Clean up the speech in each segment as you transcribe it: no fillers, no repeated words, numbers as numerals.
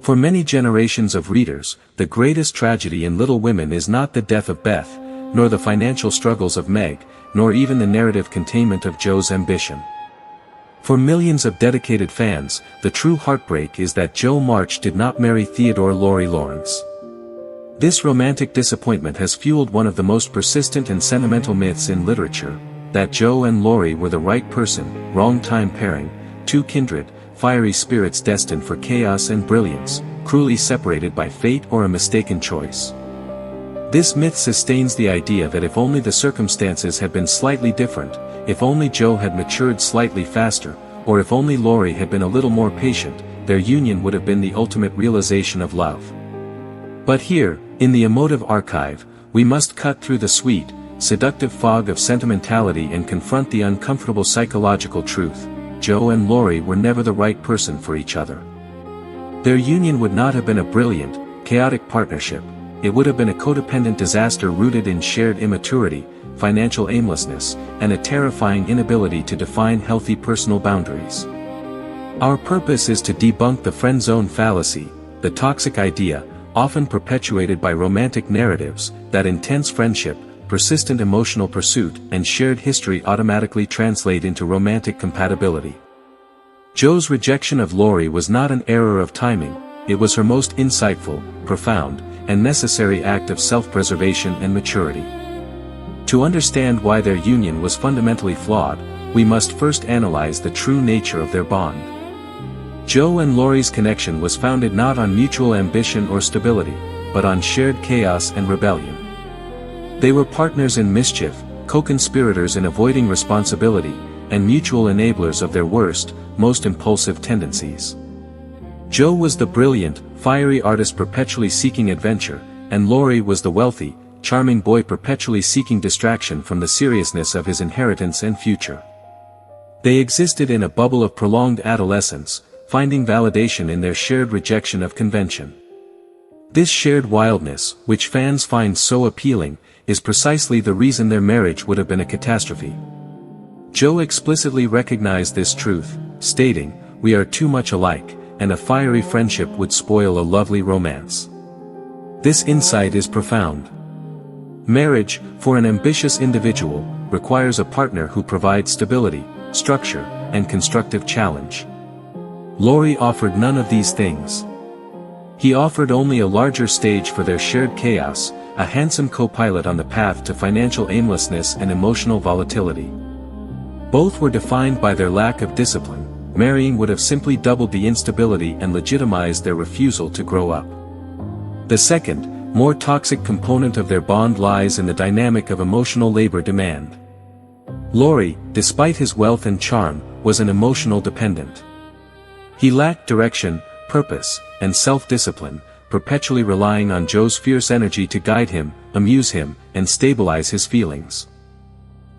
For many generations of readers, the greatest tragedy in Little Women is not the death of Beth, nor the financial struggles of Meg, nor even the narrative containment of Jo's ambition. For millions of dedicated fans, the true heartbreak is that Jo March did not marry Theodore Laurie Lawrence. This romantic disappointment has fueled one of the most persistent and sentimental myths in literature, that Jo and Laurie were the right person, wrong time pairing, two kindred, fiery spirits destined for chaos and brilliance, cruelly separated by fate or a mistaken choice. This myth sustains the idea that if only the circumstances had been slightly different, if only Jo had matured slightly faster, or if only Laurie had been a little more patient, their union would have been the ultimate realization of love. But here, in the Emotive Archive, we must cut through the sweet, seductive fog of sentimentality and confront the uncomfortable psychological truth: Jo and Laurie were never the right person for each other. Their union would not have been a brilliant, chaotic partnership. It would have been a codependent disaster rooted in shared immaturity, financial aimlessness, and a terrifying inability to define healthy personal boundaries. Our purpose is to debunk the friendzone fallacy, the toxic idea, often perpetuated by romantic narratives, that intense friendship, persistent emotional pursuit, and shared history automatically translate into romantic compatibility. Jo's rejection of Laurie was not an error of timing, it was her most insightful, profound, and necessary act of self-preservation and maturity. To understand why their union was fundamentally flawed, we must first analyze the true nature of their bond. Jo and Laurie's connection was founded not on mutual ambition or stability, but on shared chaos and rebellion. They were partners in mischief, co-conspirators in avoiding responsibility, and mutual enablers of their worst, most impulsive tendencies. Jo was the brilliant, fiery artist perpetually seeking adventure, and Laurie was the wealthy, charming boy perpetually seeking distraction from the seriousness of his inheritance and future. They existed in a bubble of prolonged adolescence, finding validation in their shared rejection of convention. This shared wildness, which fans find so appealing, is precisely the reason their marriage would have been a catastrophe. Jo explicitly recognized this truth, stating, "We are too much alike, and a fiery friendship would spoil a lovely romance." This insight is profound. Marriage, for an ambitious individual, requires a partner who provides stability, structure, and constructive challenge. Laurie offered none of these things. He offered only a larger stage for their shared chaos, a handsome co-pilot on the path to financial aimlessness and emotional volatility. Both were defined by their lack of discipline. Marrying would have simply doubled the instability and legitimized their refusal to grow up. The second, more toxic component of their bond lies in the dynamic of emotional labor demand. Laurie, despite his wealth and charm, was an emotional dependent. He lacked direction, purpose, and self-discipline, perpetually relying on Jo's fierce energy to guide him, amuse him, and stabilize his feelings.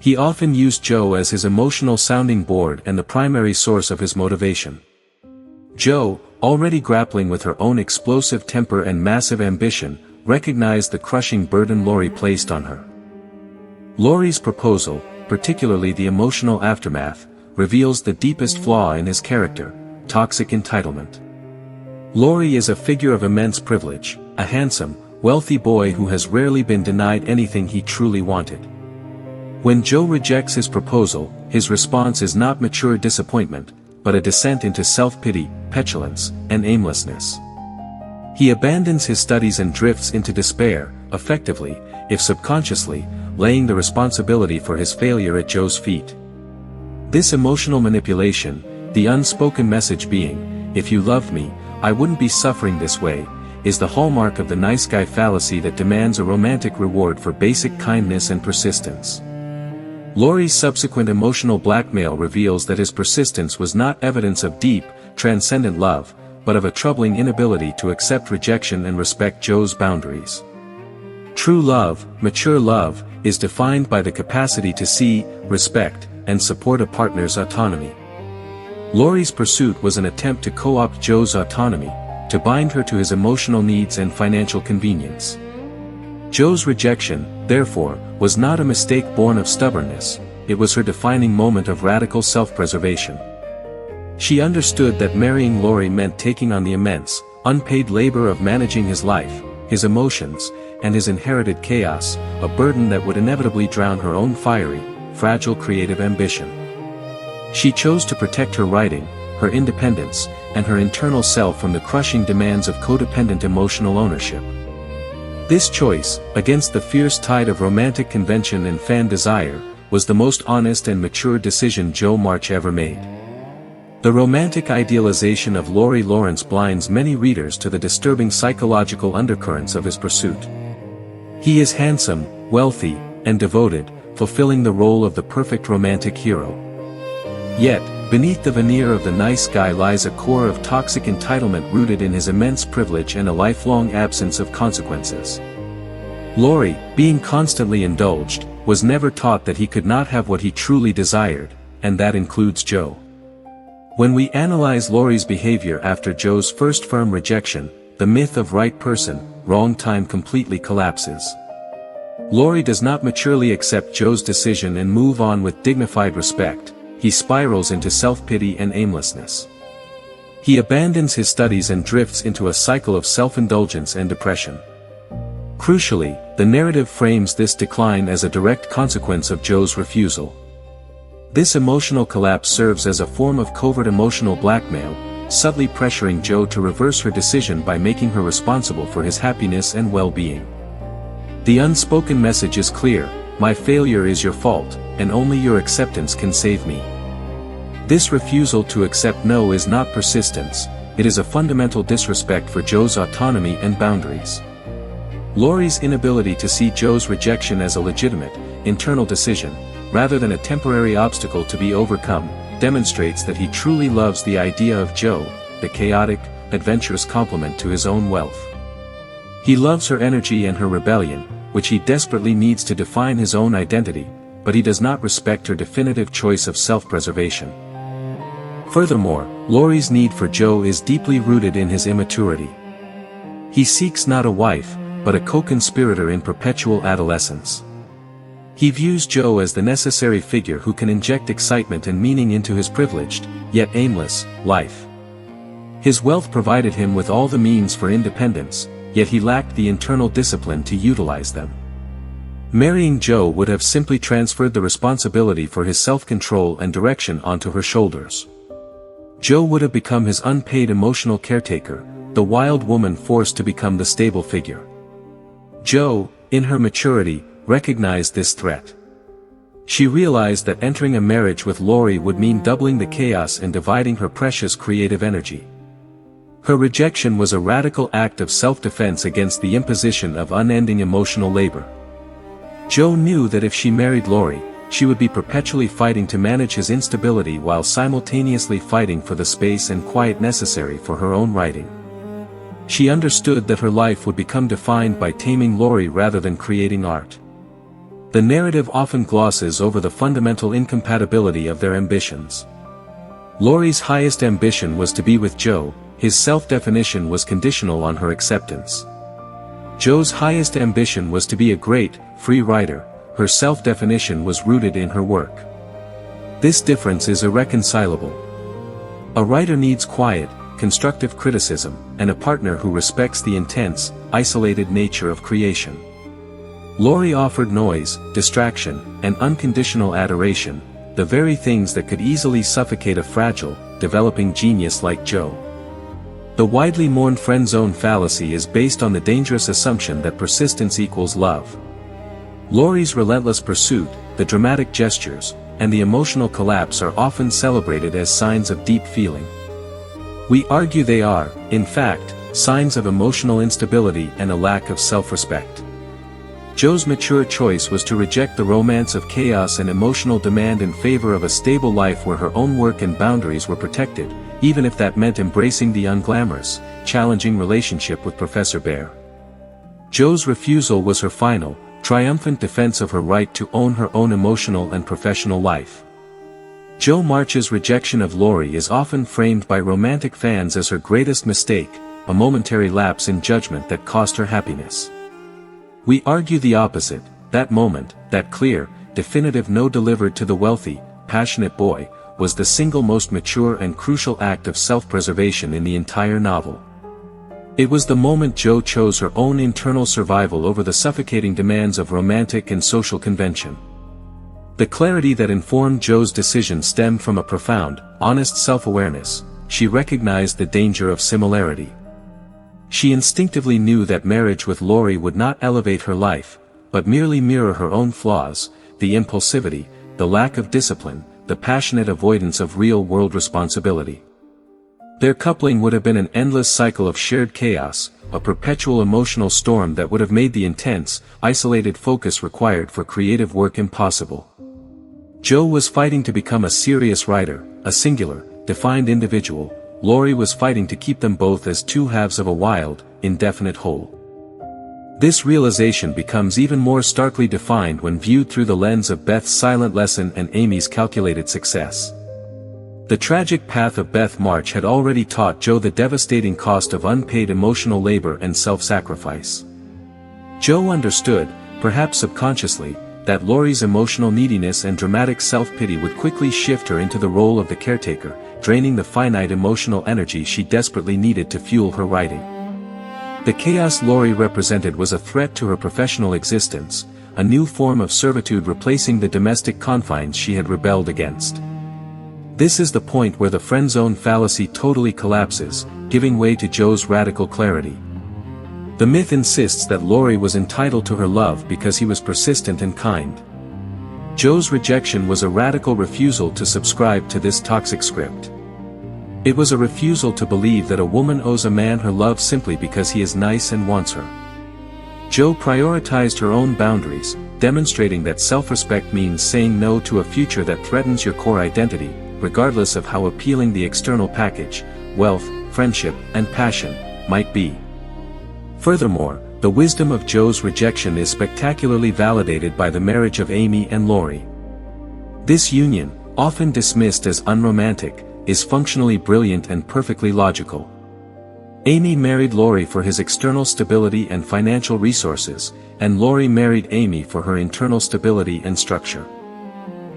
He often used Jo as his emotional sounding board and the primary source of his motivation. Jo, already grappling with her own explosive temper and massive ambition, recognized the crushing burden Laurie placed on her. Laurie's proposal, particularly the emotional aftermath, reveals the deepest flaw in his character: toxic entitlement. Laurie is a figure of immense privilege, a handsome, wealthy boy who has rarely been denied anything he truly wanted. When Jo rejects his proposal, his response is not mature disappointment, but a descent into self-pity, petulance, and aimlessness. He abandons his studies and drifts into despair, effectively, if subconsciously, laying the responsibility for his failure at Jo's feet. This emotional manipulation, the unspoken message being, "If you loved me, I wouldn't be suffering this way," is the hallmark of the nice guy fallacy that demands a romantic reward for basic kindness and persistence. Laurie's subsequent emotional blackmail reveals that his persistence was not evidence of deep, transcendent love, but of a troubling inability to accept rejection and respect Jo's boundaries. True love, mature love, is defined by the capacity to see, respect, and support a partner's autonomy. Laurie's pursuit was an attempt to co-opt Jo's autonomy, to bind her to his emotional needs and financial convenience. Jo's rejection, therefore, was not a mistake born of stubbornness, it was her defining moment of radical self-preservation. She understood that marrying Laurie meant taking on the immense, unpaid labor of managing his life, his emotions, and his inherited chaos, a burden that would inevitably drown her own fiery, fragile creative ambition. She chose to protect her writing, her independence, and her internal self from the crushing demands of codependent emotional ownership. This choice, against the fierce tide of romantic convention and fan desire, was the most honest and mature decision Jo March ever made. The romantic idealization of Laurie Lawrence blinds many readers to the disturbing psychological undercurrents of his pursuit. He is handsome, wealthy, and devoted, fulfilling the role of the perfect romantic hero. Yet, beneath the veneer of the nice guy lies a core of toxic entitlement rooted in his immense privilege and a lifelong absence of consequences. Laurie, being constantly indulged, was never taught that he could not have what he truly desired, and that includes Jo. When we analyze Laurie's behavior after Jo's first firm rejection, the myth of right person, wrong time completely collapses. Laurie does not maturely accept Jo's decision and move on with dignified respect. He spirals into self-pity and aimlessness. He abandons his studies and drifts into a cycle of self-indulgence and depression. Crucially, the narrative frames this decline as a direct consequence of Jo's refusal. This emotional collapse serves as a form of covert emotional blackmail, subtly pressuring Jo to reverse her decision by making her responsible for his happiness and well-being. The unspoken message is clear: my failure is your fault, and only your acceptance can save me. This refusal to accept no is not persistence, it is a fundamental disrespect for Jo's autonomy and boundaries. Laurie's inability to see Jo's rejection as a legitimate, internal decision, rather than a temporary obstacle to be overcome, demonstrates that he truly loves the idea of Jo, the chaotic, adventurous complement to his own wealth. He loves her energy and her rebellion, which he desperately needs to define his own identity, but he does not respect her definitive choice of self-preservation. Furthermore, Laurie's need for Jo is deeply rooted in his immaturity. He seeks not a wife, but a co-conspirator in perpetual adolescence. He views Jo as the necessary figure who can inject excitement and meaning into his privileged, yet aimless, life. His wealth provided him with all the means for independence, yet he lacked the internal discipline to utilize them. Marrying Jo would have simply transferred the responsibility for his self-control and direction onto her shoulders. Jo would have become his unpaid emotional caretaker, the wild woman forced to become the stable figure. Jo, in her maturity, recognized this threat. She realized that entering a marriage with Laurie would mean doubling the chaos and dividing her precious creative energy. Her rejection was a radical act of self-defense against the imposition of unending emotional labor. Jo knew that if she married Laurie, she would be perpetually fighting to manage his instability while simultaneously fighting for the space and quiet necessary for her own writing. She understood that her life would become defined by taming Laurie rather than creating art. The narrative often glosses over the fundamental incompatibility of their ambitions. Laurie's highest ambition was to be with Jo, his self-definition was conditional on her acceptance. Jo's highest ambition was to be a great, free writer, her self-definition was rooted in her work. This difference is irreconcilable. A writer needs quiet, constructive criticism, and a partner who respects the intense, isolated nature of creation. Laurie offered noise, distraction, and unconditional adoration, the very things that could easily suffocate a fragile, developing genius like Jo. The widely mourned friendzone fallacy is based on the dangerous assumption that persistence equals love. Laurie's relentless pursuit, the dramatic gestures, and the emotional collapse are often celebrated as signs of deep feeling. We argue they are, in fact, signs of emotional instability and a lack of self-respect. Jo's mature choice was to reject the romance of chaos and emotional demand in favor of a stable life where her own work and boundaries were protected, even if that meant embracing the unglamorous, challenging relationship with Professor Bear. Jo's refusal was her final, triumphant defense of her right to own her own emotional and professional life. Jo March's rejection of Laurie is often framed by romantic fans as her greatest mistake, a momentary lapse in judgment that cost her happiness. We argue the opposite: that moment, that clear, definitive no delivered to the wealthy, passionate boy, was the single most mature and crucial act of self-preservation in the entire novel. It was the moment Jo chose her own internal survival over the suffocating demands of romantic and social convention. The clarity that informed Jo's decision stemmed from a profound, honest self-awareness. She recognized the danger of similarity. She instinctively knew that marriage with Laurie would not elevate her life, but merely mirror her own flaws, the impulsivity, the lack of discipline, the passionate avoidance of real-world responsibility. Their coupling would have been an endless cycle of shared chaos, a perpetual emotional storm that would have made the intense, isolated focus required for creative work impossible. Jo was fighting to become a serious writer, a singular, defined individual. Laurie was fighting to keep them both as two halves of a wild, indefinite whole. This realization becomes even more starkly defined when viewed through the lens of Beth's silent lesson and Amy's calculated success. The tragic path of Beth March had already taught Jo the devastating cost of unpaid emotional labor and self-sacrifice. Jo understood, perhaps subconsciously, that Laurie's emotional neediness and dramatic self-pity would quickly shift her into the role of the caretaker, draining the finite emotional energy she desperately needed to fuel her writing. The chaos Laurie represented was a threat to her professional existence, a new form of servitude replacing the domestic confines she had rebelled against. This is the point where the friendzone fallacy totally collapses, giving way to Jo's radical clarity. The myth insists that Laurie was entitled to her love because he was persistent and kind. Jo's rejection was a radical refusal to subscribe to this toxic script. It was a refusal to believe that a woman owes a man her love simply because he is nice and wants her. Jo prioritized her own boundaries, demonstrating that self-respect means saying no to a future that threatens your core identity, regardless of how appealing the external package, wealth, friendship, and passion, might be. Furthermore, the wisdom of Jo's rejection is spectacularly validated by the marriage of Amy and Laurie. This union, often dismissed as unromantic, is functionally brilliant and perfectly logical. Amy married Laurie for his external stability and financial resources, and Laurie married Amy for her internal stability and structure.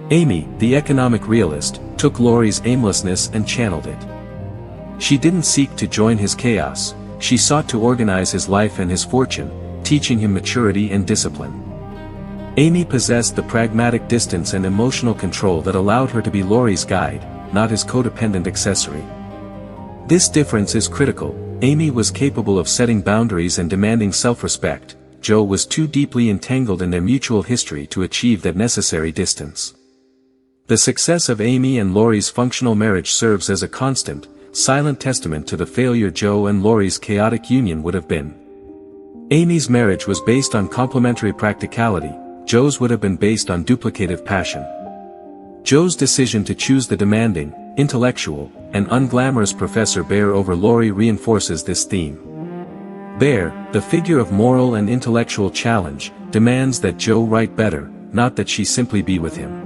Amy, the economic realist, took Laurie's aimlessness and channeled it. She didn't seek to join his chaos, she sought to organize his life and his fortune, teaching him maturity and discipline. Amy possessed the pragmatic distance and emotional control that allowed her to be Laurie's guide, not his codependent accessory. This difference is critical. Amy was capable of setting boundaries and demanding self-respect. Jo was too deeply entangled in their mutual history to achieve that necessary distance. The success of Amy and Laurie's functional marriage serves as a constant, silent testament to the failure Jo and Laurie's chaotic union would have been. Amy's marriage was based on complementary practicality, Jo's would have been based on duplicative passion. Jo's decision to choose the demanding, intellectual, and unglamorous Professor Bear over Laurie reinforces this theme. Bear, the figure of moral and intellectual challenge, demands that Jo write better, not that she simply be with him.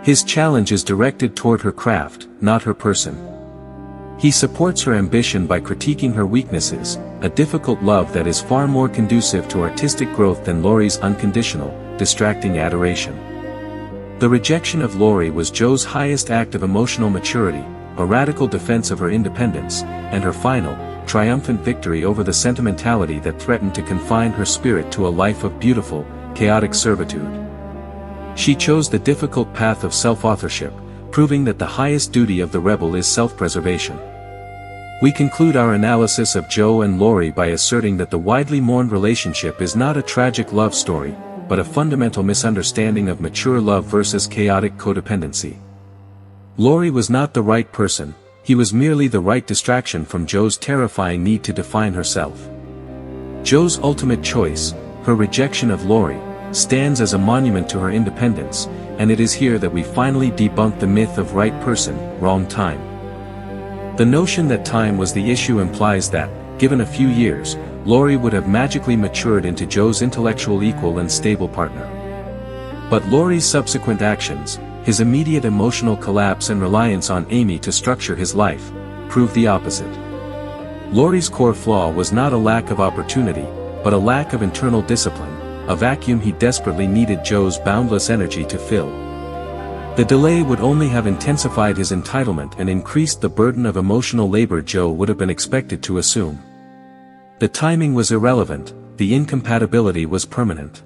His challenge is directed toward her craft, not her person. He supports her ambition by critiquing her weaknesses, a difficult love that is far more conducive to artistic growth than Laurie's unconditional, distracting adoration. The rejection of Laurie was Jo's highest act of emotional maturity, a radical defense of her independence, and her final, triumphant victory over the sentimentality that threatened to confine her spirit to a life of beautiful, chaotic servitude. She chose the difficult path of self-authorship, proving that the highest duty of the rebel is self-preservation. We conclude our analysis of Jo and Laurie by asserting that the widely mourned relationship is not a tragic love story, but a fundamental misunderstanding of mature love versus chaotic codependency. Laurie was not the right person, he was merely the right distraction from Jo's terrifying need to define herself. Jo's ultimate choice, her rejection of Laurie, stands as a monument to her independence, and it is here that we finally debunk the myth of right person, wrong time. The notion that time was the issue implies that, given a few years, Laurie would have magically matured into Jo's intellectual equal and stable partner. But Laurie's subsequent actions, his immediate emotional collapse and reliance on Amy to structure his life, prove the opposite. Laurie's core flaw was not a lack of opportunity, but a lack of internal discipline, a vacuum he desperately needed Jo's boundless energy to fill. The delay would only have intensified his entitlement and increased the burden of emotional labor Jo would have been expected to assume. The timing was irrelevant, the incompatibility was permanent.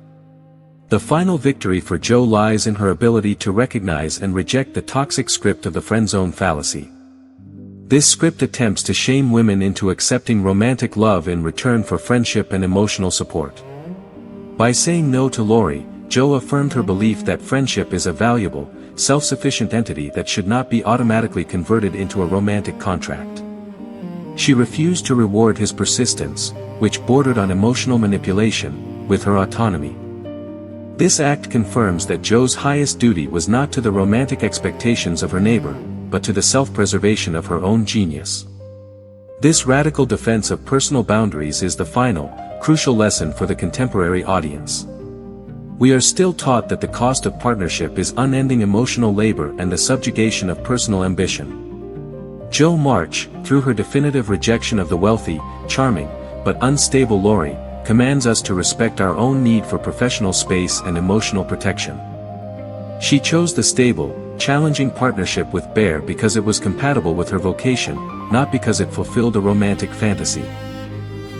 The final victory for Jo lies in her ability to recognize and reject the toxic script of the friendzone fallacy. This script attempts to shame women into accepting romantic love in return for friendship and emotional support. By saying no to Laurie, Jo affirmed her belief that friendship is a valuable, self-sufficient entity that should not be automatically converted into a romantic contract. She refused to reward his persistence, which bordered on emotional manipulation, with her autonomy. This act confirms that Jo's highest duty was not to the romantic expectations of her neighbor, but to the self-preservation of her own genius. This radical defense of personal boundaries is the final, crucial lesson for the contemporary audience. We are still taught that the cost of partnership is unending emotional labor and the subjugation of personal ambition. Jo March, through her definitive rejection of the wealthy, charming, but unstable Laurie, commands us to respect our own need for professional space and emotional protection. She chose the stable, challenging partnership with Bear because it was compatible with her vocation, not because it fulfilled a romantic fantasy.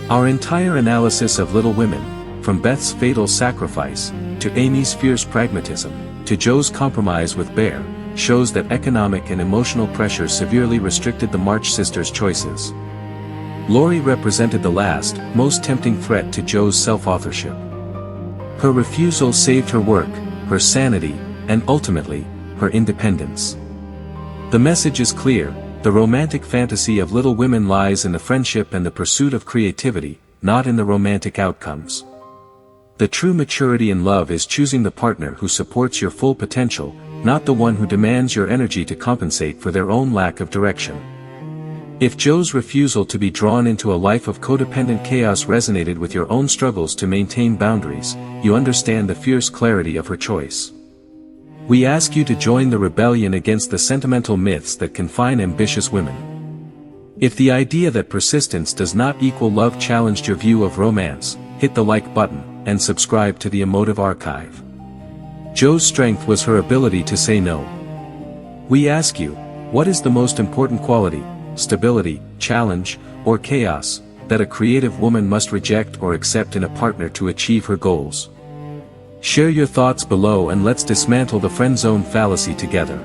Our entire analysis of Little Women, from Beth's fatal sacrifice, to Amy's fierce pragmatism, to Jo's compromise with Bear, shows that economic and emotional pressure severely restricted the March sisters' choices. Laurie represented the last, most tempting threat to Jo's self-authorship. Her refusal saved her work, her sanity, and ultimately, her independence. The message is clear: the romantic fantasy of Little Women lies in the friendship and the pursuit of creativity, not in the romantic outcomes. The true maturity in love is choosing the partner who supports your full potential, not the one who demands your energy to compensate for their own lack of direction. If Jo's refusal to be drawn into a life of codependent chaos resonated with your own struggles to maintain boundaries, you understand the fierce clarity of her choice. We ask you to join the rebellion against the sentimental myths that confine ambitious women. If the idea that persistence does not equal love challenged your view of romance, hit the like button, and subscribe to the Emotive Archive. Jo's strength was her ability to say no. We ask you, what is the most important quality, stability, challenge, or chaos, that a creative woman must reject or accept in a partner to achieve her goals? Share your thoughts below and let's dismantle the friendzone fallacy together.